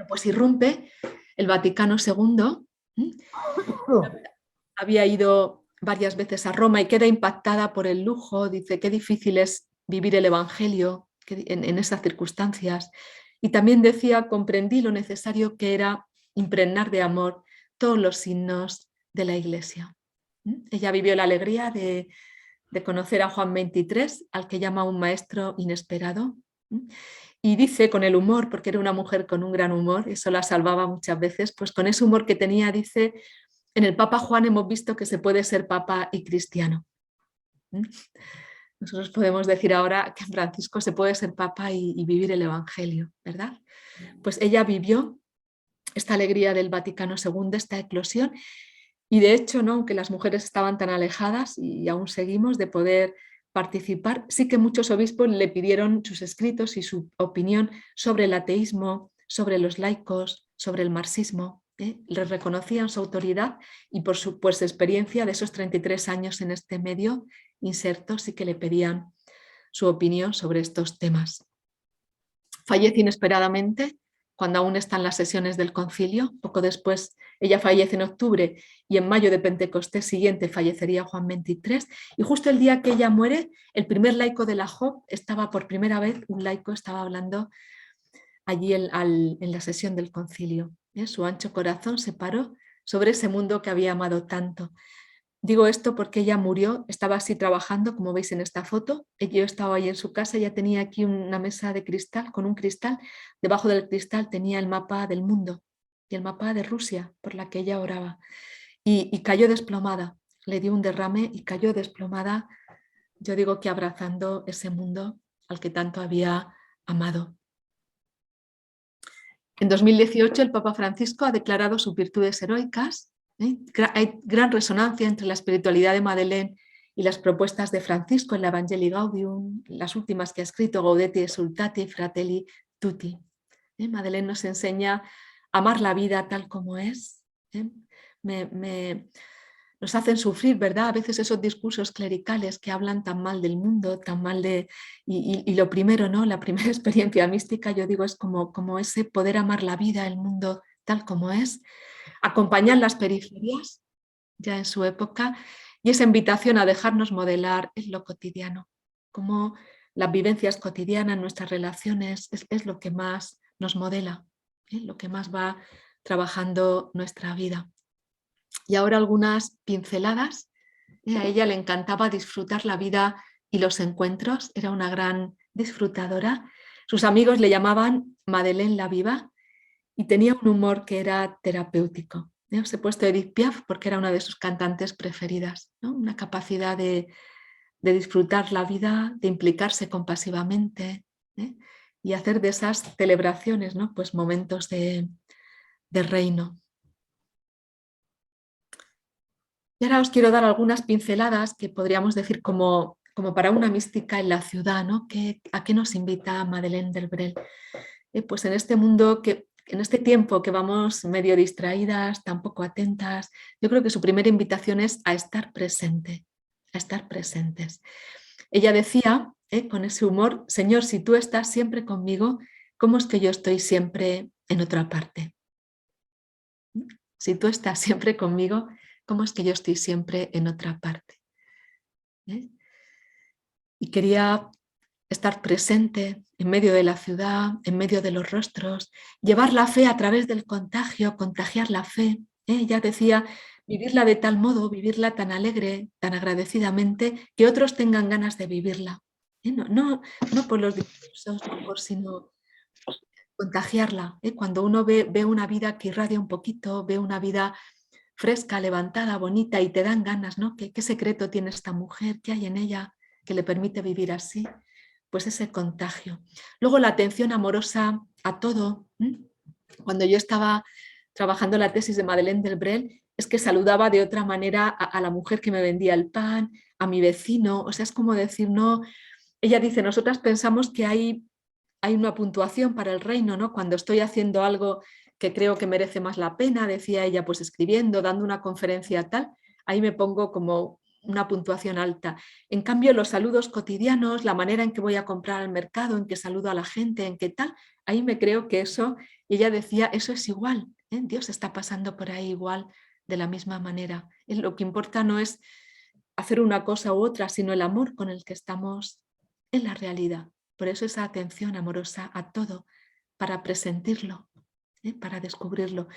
pues irrumpe el Vaticano II, había ido varias veces a Roma y queda impactada por el lujo, dice qué difícil es vivir el Evangelio en esas circunstancias. Y también decía, comprendí lo necesario que era impregnar de amor todos los signos de la Iglesia. Ella vivió la alegría de conocer a Juan XXIII, al que llama un maestro inesperado. Y dice con el humor, porque era una mujer con un gran humor, eso la salvaba muchas veces, pues con ese humor que tenía, dice, en el Papa Juan hemos visto que se puede ser papa y cristiano. Nosotros podemos decir ahora que en Francisco se puede ser papa y vivir el Evangelio, ¿verdad? Pues ella vivió esta alegría del Vaticano II, esta eclosión, y de hecho, ¿no?, aunque las mujeres estaban tan alejadas y aún seguimos de poder participar, sí que muchos obispos le pidieron sus escritos y su opinión sobre el ateísmo, sobre los laicos, sobre el marxismo. Les reconocían su autoridad y por su experiencia de esos 33 años en este medio inserto, sí que le pedían su opinión sobre estos temas. Fallece inesperadamente cuando aún están las sesiones del concilio. Poco después, ella fallece en octubre y en mayo de Pentecostés siguiente fallecería Juan XXIII. Y justo el día que ella muere, el primer laico de la JOB estaba por primera vez, un laico estaba hablando allí en la sesión del concilio. Su ancho corazón se paró sobre ese mundo que había amado tanto. Digo esto porque ella murió, estaba así trabajando, como veis en esta foto. Yo estaba ahí en su casa, ella tenía aquí una mesa de cristal, con un cristal. Debajo del cristal tenía el mapa del mundo y el mapa de Rusia, por la que ella oraba. Y cayó desplomada, le dio un derrame y cayó desplomada, yo digo que abrazando ese mundo al que tanto había amado. En 2018 el Papa Francisco ha declarado sus virtudes heroicas Hay gran resonancia entre la espiritualidad de Madeleine y las propuestas de Francisco en la Evangelii Gaudium, las últimas que ha escrito, Gaudete Exsultate Fratelli Tutti. Madeleine nos enseña a amar la vida tal como es. Nos hacen sufrir, ¿verdad? A veces esos discursos clericales que hablan tan mal del mundo, tan mal de... Y lo primero, ¿no? La primera experiencia mística, yo digo, es como ese poder amar la vida, el mundo tal como es, acompañar las periferias, ya en su época, y esa invitación a dejarnos modelar en lo cotidiano, como las vivencias cotidianas, nuestras relaciones, es lo que más nos modela, lo que más va trabajando nuestra vida. Y ahora algunas pinceladas. A ella le encantaba disfrutar la vida y los encuentros, era una gran disfrutadora. Sus amigos le llamaban Madeleine la Viva y tenía un humor que era terapéutico. Os he puesto Edith Piaf porque era una de sus cantantes preferidas, ¿no? Una capacidad de disfrutar la vida, de implicarse compasivamente, y hacer de esas celebraciones, ¿no? Pues momentos de reino. Y ahora os quiero dar algunas pinceladas que podríamos decir como para una mística en la ciudad, ¿no? ¿A qué nos invita Madeleine Delbrel? Pues en este mundo, en este tiempo que vamos medio distraídas, tan poco atentas, yo creo que su primera invitación es a estar presente, a estar presentes. Ella decía, con ese humor, Señor, si tú estás siempre conmigo, ¿cómo es que yo estoy siempre en otra parte? Si tú estás siempre conmigo, ¿cómo es que yo estoy siempre en otra parte? Y quería estar presente en medio de la ciudad, en medio de los rostros, llevar la fe a través del contagio, contagiar la fe. Ella decía, vivirla de tal modo, vivirla tan alegre, tan agradecidamente, que otros tengan ganas de vivirla. No por los discursos, sino contagiarla. Cuando uno ve una vida que irradia un poquito, ve una vida fresca, levantada, bonita, y te dan ganas, ¿no? ¿Qué secreto tiene esta mujer? ¿Qué hay en ella que le permite vivir así? Pues ese contagio. Luego la atención amorosa a todo. Cuando yo estaba trabajando la tesis de Madeleine Delbrel, es que saludaba de otra manera a la mujer que me vendía el pan, a mi vecino, o sea, es como decir, no, ella dice, nosotras pensamos que hay una puntuación para el reino, ¿no? Cuando estoy haciendo algo que creo que merece más la pena, decía ella, pues escribiendo, dando una conferencia tal, ahí me pongo como una puntuación alta. En cambio, los saludos cotidianos, la manera en que voy a comprar al mercado, en que saludo a la gente, en qué tal, ahí me creo que eso, y ella decía, eso es igual, Dios está pasando por ahí igual, de la misma manera. Lo que importa no es hacer una cosa u otra, sino el amor con el que estamos en la realidad. Por eso esa atención amorosa a todo, para presentirlo, para descubrirlo.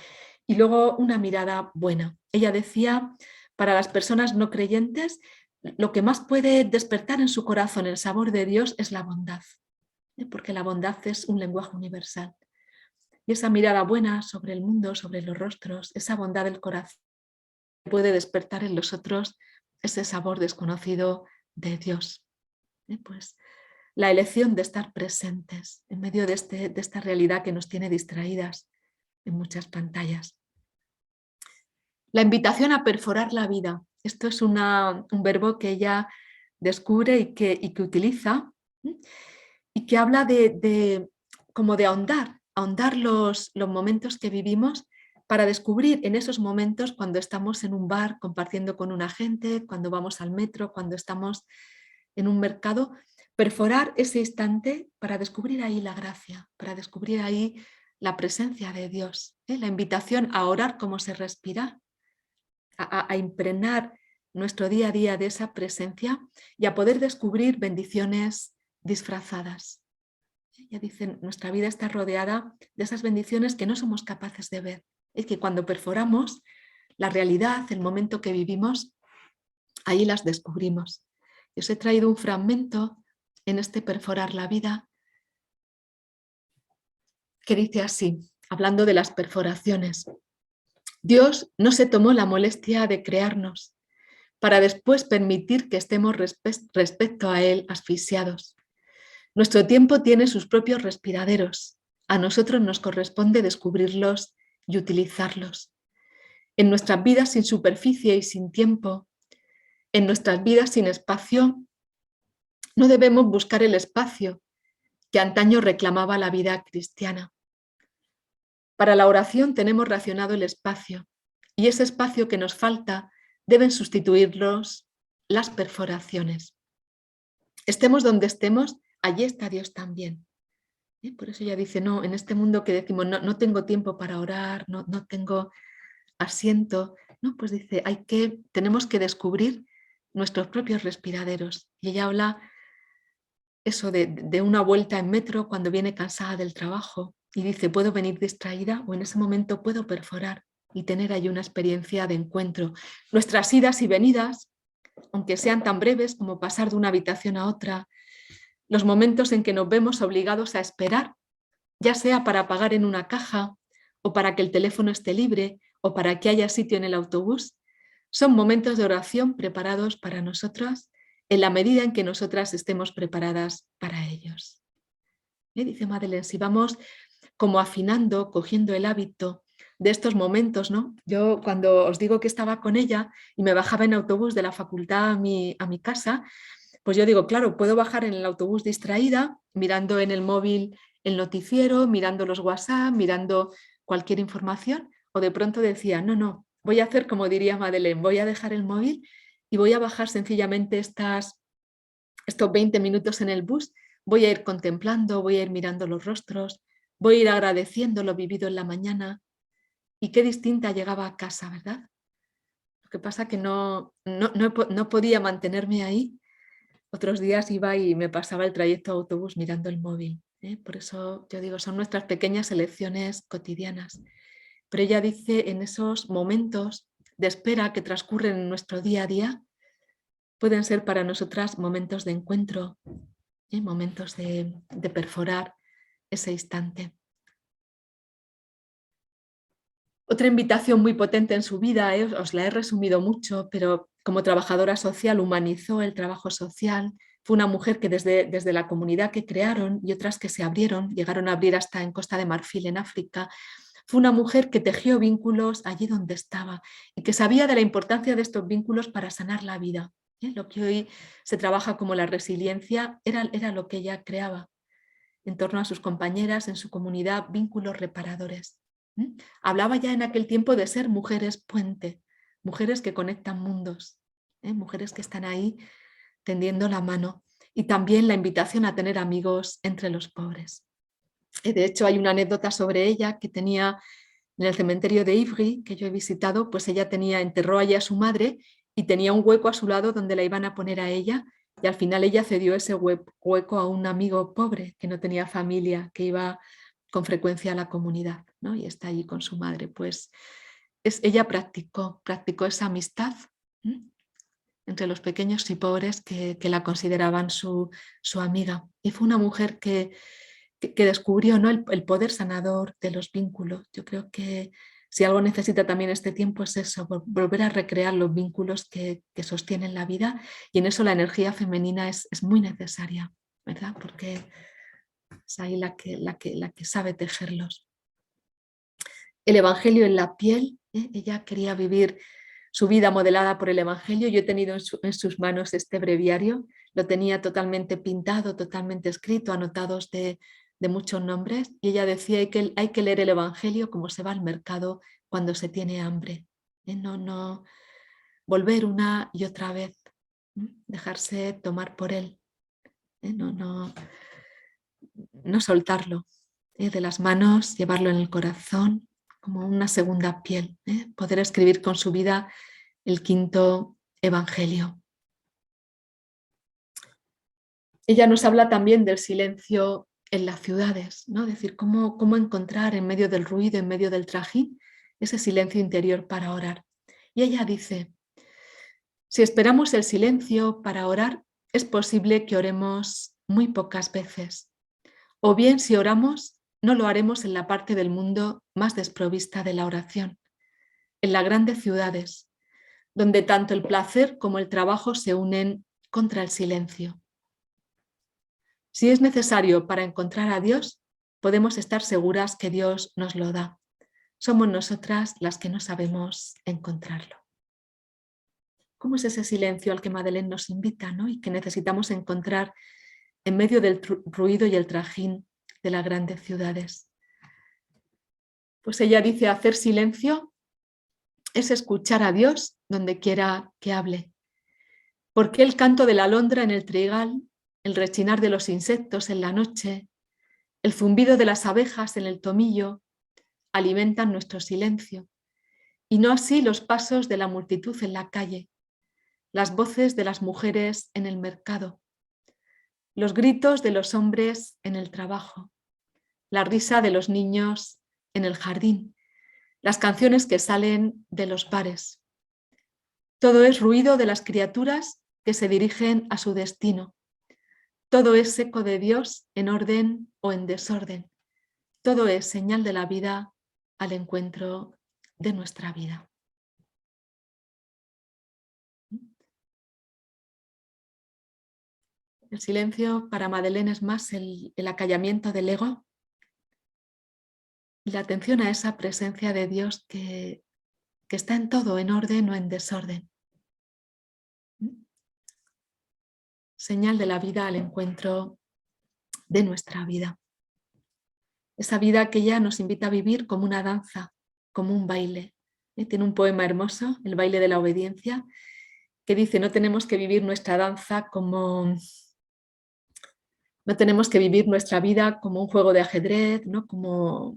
Y luego una mirada buena. Ella decía, para las personas no creyentes, lo que más puede despertar en su corazón el sabor de Dios es la bondad, porque la bondad es un lenguaje universal. Y esa mirada buena sobre el mundo, sobre los rostros, esa bondad del corazón puede despertar en los otros ese sabor desconocido de Dios. Pues la elección de estar presentes en medio de esta realidad que nos tiene distraídas en muchas pantallas. La invitación a perforar la vida. Esto es un verbo que ella descubre y que utiliza, y que habla como de ahondar los momentos que vivimos para descubrir en esos momentos, cuando estamos en un bar compartiendo con una gente, cuando vamos al metro, cuando estamos en un mercado, perforar ese instante para descubrir ahí la gracia, para descubrir ahí la presencia de Dios, la invitación a orar como se respira, a impregnar nuestro día a día de esa presencia y a poder descubrir bendiciones disfrazadas. Ya dicen, nuestra vida está rodeada de esas bendiciones que no somos capaces de ver. Es que cuando perforamos la realidad, el momento que vivimos, ahí las descubrimos. Os he traído un fragmento en este perforar la vida que dice así, hablando de las perforaciones. Dios no se tomó la molestia de crearnos para después permitir que estemos respecto a Él asfixiados. Nuestro tiempo tiene sus propios respiraderos. A nosotros nos corresponde descubrirlos y utilizarlos. En nuestras vidas sin superficie y sin tiempo, en nuestras vidas sin espacio, no debemos buscar el espacio que antaño reclamaba la vida cristiana. Para la oración tenemos racionado el espacio, y ese espacio que nos falta deben sustituirlos las perforaciones. Estemos donde estemos, allí está Dios también. Por eso ella dice, no, en este mundo que decimos, no tengo tiempo para orar, no tengo asiento, no, pues dice, tenemos que descubrir nuestros propios respiraderos. Y ella habla eso de una vuelta en metro cuando viene cansada del trabajo y dice, puedo venir distraída o en ese momento puedo perforar y tener ahí una experiencia de encuentro. Nuestras idas y venidas, aunque sean tan breves como pasar de una habitación a otra, los momentos en que nos vemos obligados a esperar, ya sea para pagar en una caja o para que el teléfono esté libre o para que haya sitio en el autobús, son momentos de oración preparados para nosotras en la medida en que nosotras estemos preparadas para ellos. Dice Madeleine, si vamos como afinando, cogiendo el hábito de estos momentos, ¿no? Yo cuando os digo que estaba con ella y me bajaba en autobús de la facultad a mi casa, pues yo digo, claro, puedo bajar en el autobús distraída, mirando en el móvil el noticiero, mirando los WhatsApp, mirando cualquier información, o de pronto decía, no, voy a hacer como diría Madeleine, voy a dejar el móvil y voy a bajar sencillamente estos 20 minutos en el bus, voy a ir contemplando, voy a ir mirando los rostros, voy a ir agradeciendo lo vivido en la mañana. Y qué distinta llegaba a casa, ¿verdad? Lo que pasa que no podía mantenerme ahí. Otros días iba y me pasaba el trayecto de autobús mirando el móvil. Por eso yo digo, son nuestras pequeñas elecciones cotidianas. Pero ella dice, en esos momentos de espera que transcurren en nuestro día a día, pueden ser para nosotras momentos de encuentro, momentos de perforar ese instante. Otra invitación muy potente en su vida, os la he resumido mucho, pero como trabajadora social humanizó el trabajo social. Fue una mujer que desde la comunidad que crearon y otras que se abrieron, llegaron a abrir hasta en Costa de Marfil, en África. Fue una mujer que tejió vínculos allí donde estaba y que sabía de la importancia de estos vínculos para sanar la vida. Lo que hoy se trabaja como la resiliencia era lo que ella creaba en torno a sus compañeras, en su comunidad, vínculos reparadores. Hablaba ya en aquel tiempo de ser mujeres puente, mujeres que conectan mundos, mujeres que están ahí tendiendo la mano, y también la invitación a tener amigos entre los pobres. De hecho, hay una anécdota sobre ella que tenía en el cementerio de Ivry, que yo he visitado, pues ella enterró allí a su madre y tenía un hueco a su lado donde la iban a poner a ella, y al final ella cedió ese hueco a un amigo pobre que no tenía familia, que iba con frecuencia a la comunidad, ¿no? Y está allí con su madre. Pues ella practicó esa amistad entre los pequeños y pobres que la consideraban su amiga. Y fue una mujer que descubrió, ¿no?, el poder sanador de los vínculos. Yo creo que si algo necesita también este tiempo es eso, volver a recrear los vínculos que sostienen la vida, y en eso la energía femenina es muy necesaria, ¿verdad? Porque es ahí la que sabe tejerlos. El Evangelio en la piel, ella quería vivir su vida modelada por el Evangelio. Yo he tenido en sus manos este breviario, lo tenía totalmente pintado, totalmente escrito, anotados de muchos nombres, y ella decía que hay que leer el Evangelio como se va al mercado cuando se tiene hambre. No volver una y otra vez, dejarse tomar por él, no soltarlo de las manos, llevarlo en el corazón como una segunda piel, poder escribir con su vida el quinto Evangelio. Ella nos habla también del silencio en las ciudades, ¿no? Es decir, cómo encontrar en medio del ruido, en medio del trajín, ese silencio interior para orar. Y ella dice, si esperamos el silencio para orar, es posible que oremos muy pocas veces. O bien, si oramos, no lo haremos en la parte del mundo más desprovista de la oración, en las grandes ciudades, donde tanto el placer como el trabajo se unen contra el silencio. Si es necesario para encontrar a Dios, podemos estar seguras que Dios nos lo da. somos nosotras las que no sabemos encontrarlo. ¿Cómo es ese silencio al que Madeleine nos invita, ¿no? Y que necesitamos encontrar en medio del ruido y el trajín de las grandes ciudades? Pues ella dice: hacer silencio es escuchar a Dios donde quiera que hable. Porque el canto de la alondra en el trigal, el rechinar de los insectos en la noche, el zumbido de las abejas en el tomillo alimentan nuestro silencio, y no así los pasos de la multitud en la calle, las voces de las mujeres en el mercado, los gritos de los hombres en el trabajo, la risa de los niños en el jardín, las canciones que salen de los bares. Todo es ruido de las criaturas que se dirigen a su destino. Todo es eco de Dios en orden o en desorden. Todo es señal de la vida al encuentro de nuestra vida. El silencio para Madeleine es más el acallamiento del ego y la atención a esa presencia de Dios que está en todo, en orden o en desorden. Señal de la vida al encuentro de nuestra vida. Esa vida que ella nos invita a vivir como una danza, como un baile. Tiene un poema hermoso, El baile de la obediencia, que dice: no tenemos que vivir nuestra danza como... No tenemos que vivir nuestra vida como un juego de ajedrez, ¿no? como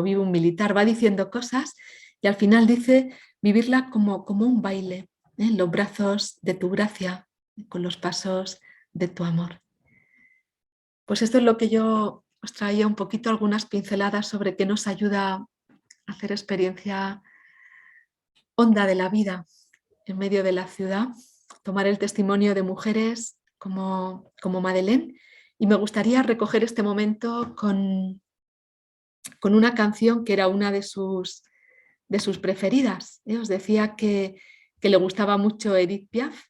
vive un militar. Va diciendo cosas y al final dice vivirla como un baile, en los brazos de tu gracia, con los pasos de tu amor. Pues esto es lo que yo os traía un poquito, algunas pinceladas sobre qué nos ayuda a hacer experiencia honda de la vida en medio de la ciudad, tomar el testimonio de mujeres como Madeleine. Y me gustaría recoger este momento con una canción que era una de sus preferidas. Os decía que le gustaba mucho Edith Piaf.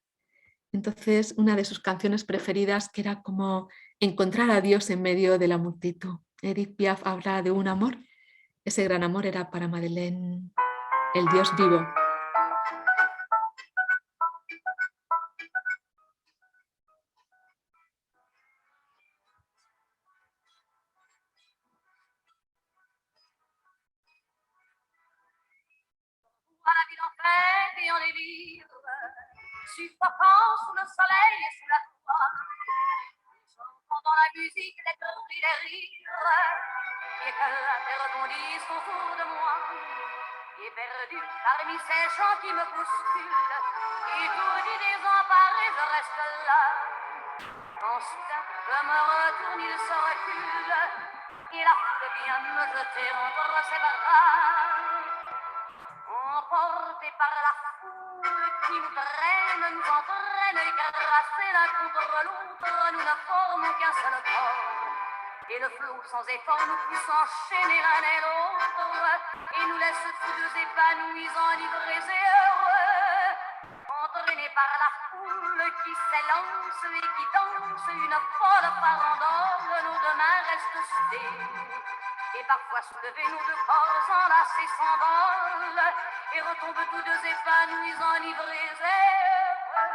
Entonces, una de sus canciones preferidas, que era como encontrar a Dios en medio de la multitud. Edith Piaf habla de un amor. Ese gran amor era para Madeleine el Dios vivo. À la ville en fête et en délire, suffoquant sous le soleil et sous la toile, j'entends la musique, les cris, les rires, et que la terre rebondisse autour de moi, et perdu parmi ces gens qui me bousculent, étourdi, désemparé, je reste là. Quand soudain, je me retourne, il se recule, et la foule vient me jeter entre ses bras. Emportés par la foule qui nous traîne, nous entraîne, écrasés l'un contre l'autre, nous ne formons qu'un seul corps. Et le flot sans effort nous pousse enchaîner l'un et l'autre, et nous laisse tous deux épanouis, enivrés et heureux. Entraînés par la foule qui s'élance et qui danse, une folle farandole, nos deux mains restent soudées. Et parfois soulevés, nos deux corps enlacés s'envolent et retombent tous deux épanouis, enivrés et heureux.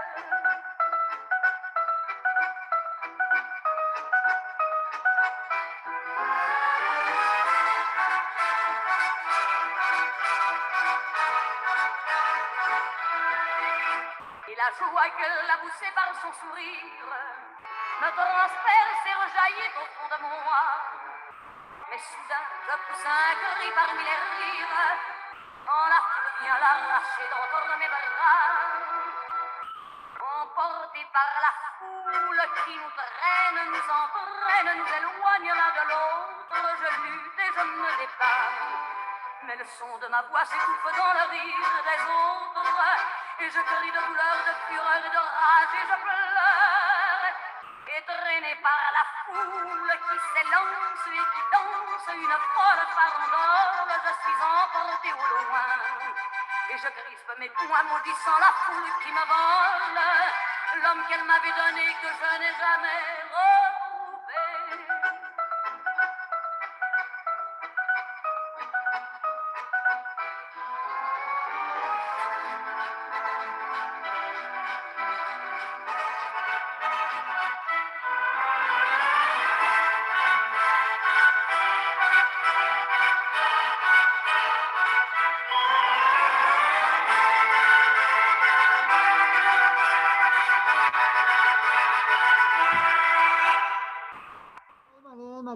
Et la joie que l'a poussée par son sourire me transperce et rejaillit au fond de moi. Mais soudain, je pousse un cri parmi les rires, quand la foule vient l'arracher d'entre mes bras. Emportés par la foule qui nous traîne, nous entraîne, nous éloigne l'un de l'autre, je lutte et je me débat. Mais le son de ma voix s'étouffe dans le rire des autres, et je crie de douleur, de fureur et de rage, et je pleure. Et traîné par la foule qui s'élance et qui danse, une folle farandole, je suis emporté au loin. Et je crispe mes poings maudissant la foule qui me vole, l'homme qu'elle m'avait donné que je n'ai jamais retrouvé.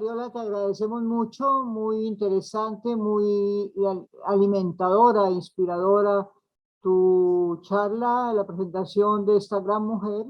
Mariola, te agradecemos mucho, muy interesante, muy alimentadora, inspiradora tu charla, la presentación de esta gran mujer.